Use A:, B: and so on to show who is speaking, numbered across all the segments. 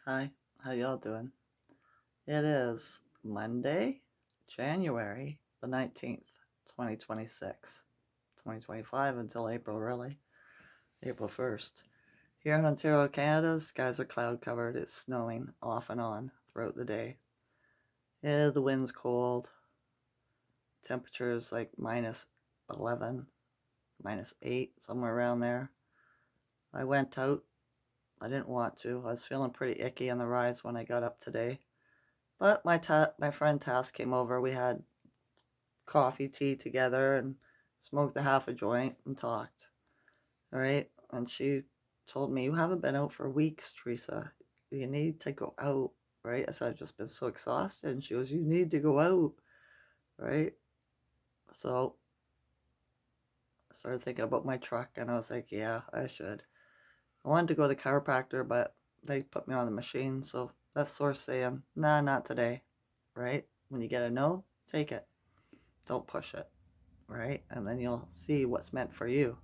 A: Hi, how y'all doing? It is Monday, January the 19th, 2026. 2025 until April, really. April 1st. Here in Ontario, Canada, skies are cloud covered. It's snowing off and on throughout the day. Yeah, the wind's cold. Temperature's like minus 11, minus 8, somewhere around there. I went out. I didn't want to. I was feeling pretty icky on the rise when I got up today. But my friend Tass came over. We had coffee, tea together, and smoked a half a joint and talked. All right. And she told me, "You haven't been out for weeks, Teresa. You need to go out." Right. I said, "I've just been so exhausted." And she goes, "You need to go out." Right. So I started thinking about my truck and I was like, "Yeah, I should." I wanted to go to the chiropractor, but they put me on the machine. So that's source saying, "Nah, not today." Right. When you get a no, take it. Don't push it. Right. And then you'll see what's meant for you.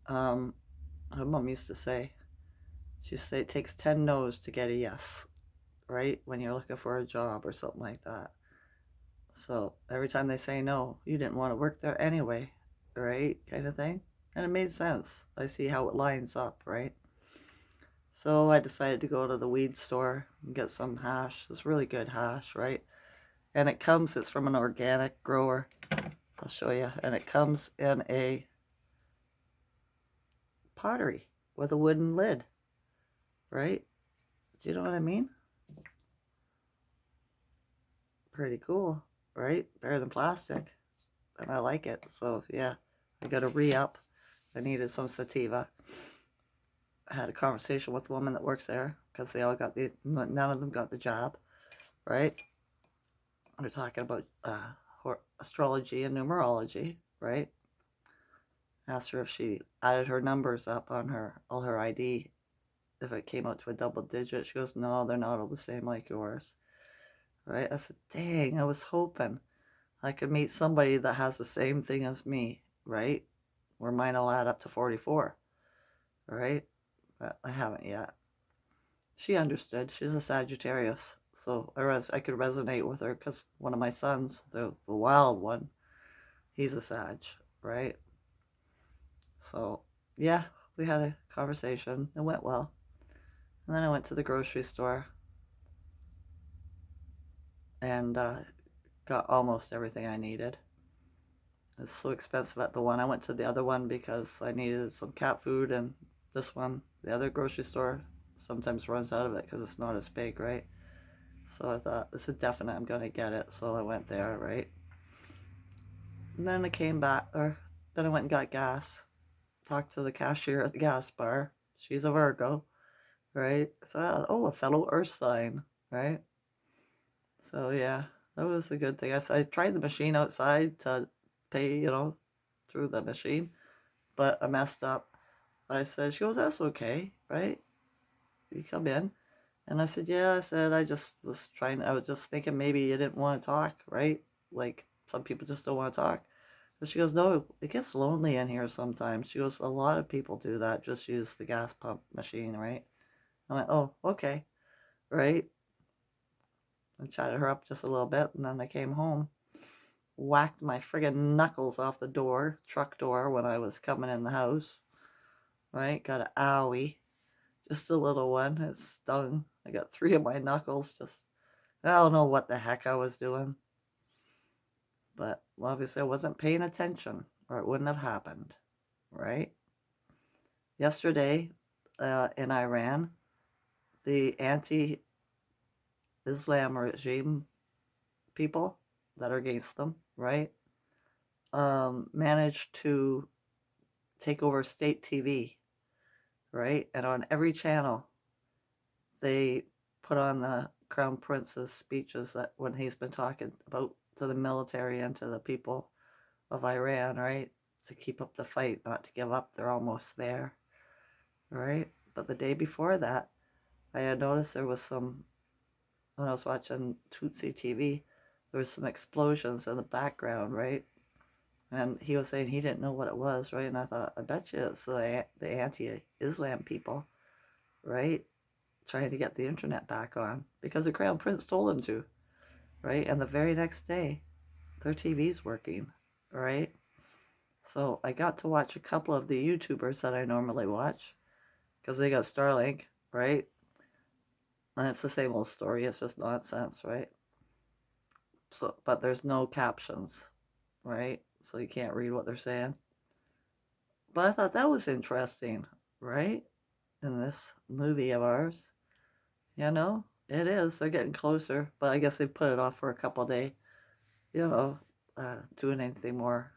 A: Um, her mom used to say, she used to say it takes 10 no's to get a yes, right? When you're looking for a job or something like that. So every time they say no, you didn't want to work there anyway, right? Kind of thing. And it made sense. I see how it lines up, right? So I decided to go to the weed store and get some hash. It's really good hash, right? And it's from an organic grower. I'll show you. And it comes in a pottery with a wooden lid, right? Do you know what I mean? Pretty cool, right? Better than plastic. And I like it. So, yeah, I got a re up. I needed some sativa. I had a conversation with the woman that works there because none of them got the job, right? We're talking about astrology and numerology, right? Asked her if she added her numbers up on all her ID, if it came out to a double digit. She goes, "No, they're not all the same like yours." Right? I said, "Dang, I was hoping I could meet somebody that has the same thing as me, right? Where mine will add up to 44, right?" But I haven't yet. She understood. She's a Sagittarius. So I could resonate with her because one of my sons, the wild one, he's a Sag, right? So, yeah, we had a conversation. It went well. And then I went to the grocery store and got almost everything I needed. It's so expensive at the one. I went to the other one because I needed some cat food, and this one, the other grocery store, sometimes runs out of it because it's not as big, right? So I thought, this is definite, I'm going to get it. So I went there, right? And then I came back, or then I went and got gas. Talked to the cashier at the gas bar. She's a Virgo, right? So, oh, a fellow Earth sign, right? So yeah, that was a good thing. I tried the machine outside to pay, through the machine, but I messed up. I said, she goes, "That's okay, right? You come in." And I said, "Yeah." I said, I was just thinking maybe you didn't want to talk, right? Like some people just don't want to talk. But she goes, "No, it gets lonely in here sometimes." She goes, "A lot of people do that, just use the gas pump machine, right?" I went, "Oh, okay, right?" I chatted her up just a little bit, and then I came home, whacked my friggin' knuckles off the truck door, when I was coming in the house, right? Got an owie, just a little one. It stung. I got 3 of my knuckles. I don't know what the heck I was doing, but obviously I wasn't paying attention, or it wouldn't have happened, right? Yesterday, in Iran, the anti-Islam regime people that are against them, right, managed to take over state TV, right? And on every channel, they put on the Crown Prince's speeches that when he's been talking about to the military and to the people of Iran, right? To keep up the fight, not to give up. They're almost there, right? But the day before that, I had noticed when I was watching Tutsi TV, there was some explosions in the background, right? And he was saying he didn't know what it was, right? And I thought, I bet you it's the anti-Islam people, right? trying to get the internet back on because the Crown Prince told them to, right? And the very next day, their TV's working, right? So I got to watch a couple of the YouTubers that I normally watch because they got Starlink, right? And it's the same old story. It's just nonsense, right? So, but there's no captions, right? So you can't read what they're saying. But I thought that was interesting, right? In this movie of ours, you know, it is. They're getting closer, but I guess they put it off for a couple of days, you know, doing anything more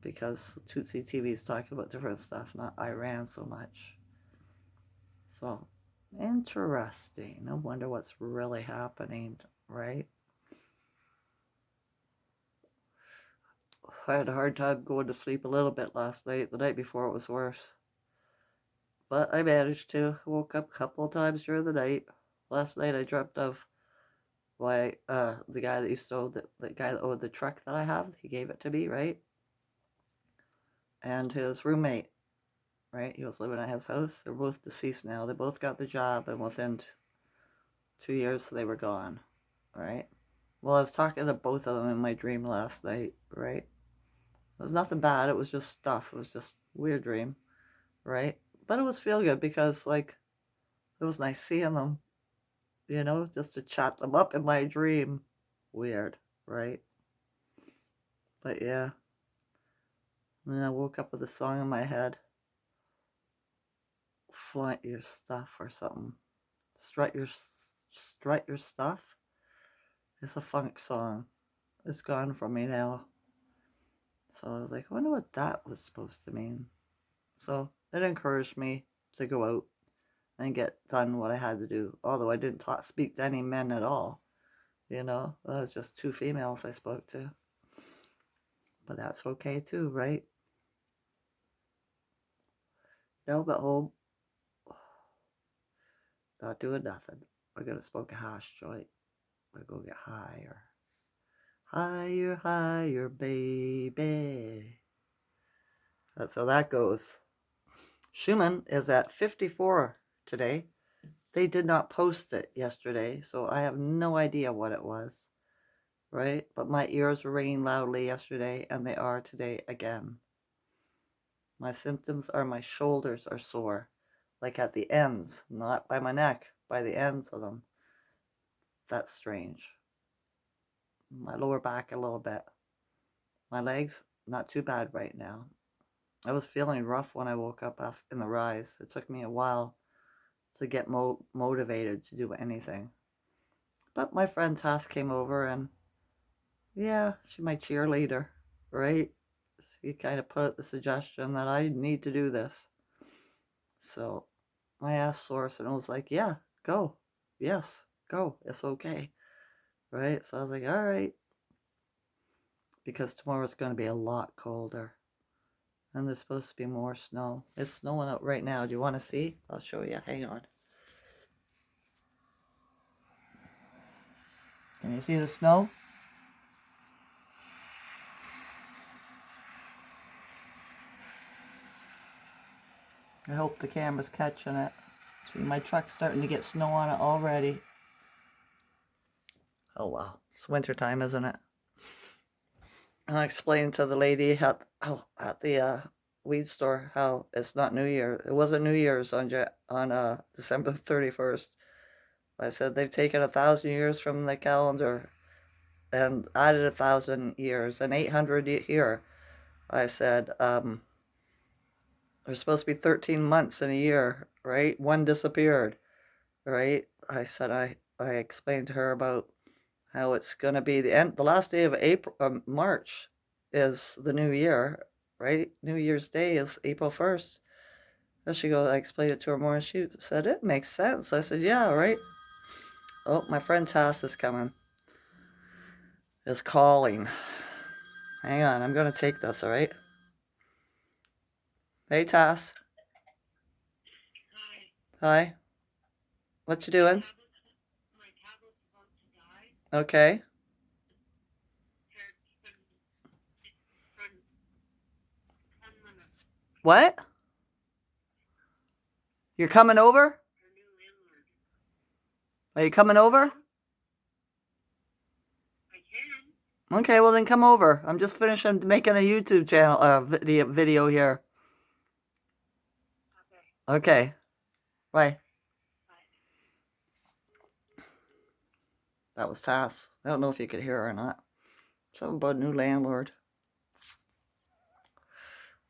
A: because Tootsie TV is talking about different stuff, not Iran so much. So interesting. I wonder what's really happening, right? I had a hard time going to sleep a little bit last night. The night before it was worse. But I managed to. Woke up a couple of times during the night. Last night I dreamt of the guy that used to own the guy that owned the truck that I have. He gave it to me, right? And his roommate, right? He was living at his house. They're both deceased now. They both got the job, and within 2 years they were gone, right? Well, I was talking to both of them in my dream last night, right? It was nothing bad. It was just stuff. It was just a weird dream, right? But it was feel good because, like, it was nice seeing them, you know, just to chat them up in my dream. Weird, right? But yeah. And then I woke up with a song in my head. Flaunt your stuff or something. Strut your stuff. It's a funk song. It's gone from me now. So I was like, I wonder what that was supposed to mean. So it encouraged me to go out and get done what I had to do. Although I didn't speak to any men at all. You know, it was just 2 females I spoke to. But that's okay too, right? No, but home, not doing nothing. We're gonna smoke a hash joint. We're gonna get higher. Higher, higher, baby. That's how that goes. Schuman is at 54 today. They did not post it yesterday, so I have no idea what it was, right? But my ears were ringing loudly yesterday, and they are today again. My symptoms are my shoulders are sore, like at the ends, not by my neck, by the ends of them. That's strange. My lower back a little bit. My legs, not too bad right now. I was feeling rough when I woke up in the rise. It took me a while to get motivated to do anything. But my friend Tass came over and, yeah, she's my cheerleader, right? She kind of put out the suggestion that I need to do this. So I asked Source and I was like, yeah, go. Yes, go. It's okay. Right? So I was like, all right. Because tomorrow's going to be a lot colder. And there's supposed to be more snow. It's snowing out right now. Do you want to see? I'll show you. Hang on. Can you see the snow? I hope the camera's catching it. See, my truck's starting to get snow on it already. Oh, well. It's winter time, isn't it? And I explained to the lady at the weed store how it's not New Year. It wasn't New Year's on December 31st. I said they've taken 1,000 years from the calendar and added 1,000 years and 800 here. I said there's supposed to be 13 months in a year, right? One disappeared, right? I said I explained to her about how it's going to be the last day of March is the new year, right? New Year's Day is April 1st. And I explained it to her more, and she said, it makes sense. I said, yeah, right? Oh, my friend Tass is coming. Is calling. Hang on, I'm going to take this, all right? Hey, Tass. Hi. What you doing? Okay. What? You're coming over? Are you coming over? Okay, well then come over. I'm just finishing making a YouTube channel, video here. Okay. Bye. That was Tass. I don't know if you could hear her or not. Something about a new landlord.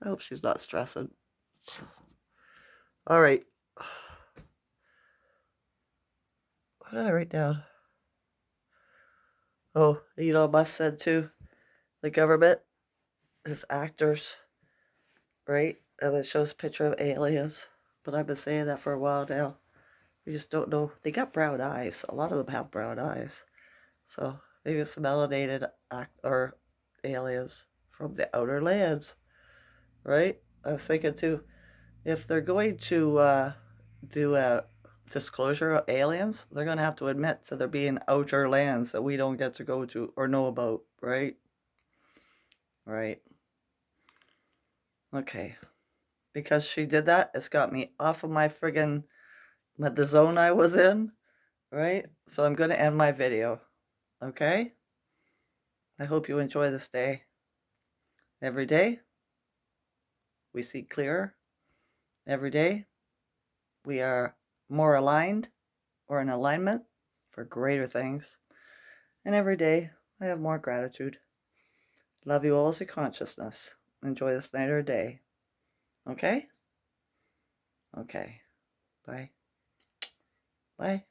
A: I hope she's not stressing. All right. What did I write down? Oh, Elon Musk said too, the government is actors, right? And it shows a picture of aliens. But I've been saying that for a while now. We just don't know. They got brown eyes. A lot of them have brown eyes. So maybe it's melanated or aliens from the outer lands, right? I was thinking too, if they're going to do a disclosure of aliens, they're going to have to admit to there being outer lands that we don't get to go to or know about, right? Right. Okay. Because she did that, it's got me off of my friggin' the zone I was in, right? So I'm going to end my video, okay? I hope you enjoy this day. Every day, we see clearer. Every day, we are more aligned or in alignment for greater things. And every day, I have more gratitude. Love you all as a consciousness. Enjoy this night or day. Okay? Okay. Bye. Bye.